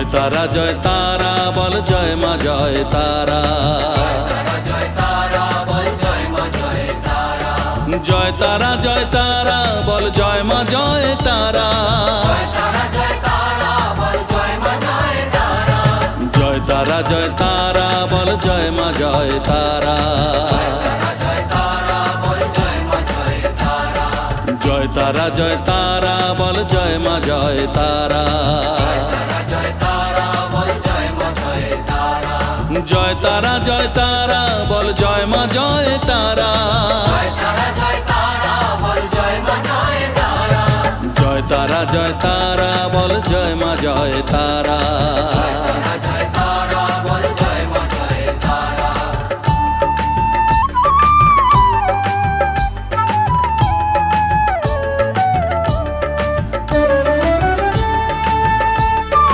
জয় তারা বল জয় মা জয় তারা। জয় তারা বল জয় মা জয় তারা। জয় তারা বল জয় মা জয় তারা। জয় তারা বল জয় মা জয় তারা। জয় তারা বল জয় মা জয় তারা। জয় তারা বল জয় মা জয় তারা। জয় তারা বল জয় মা জয় তারা।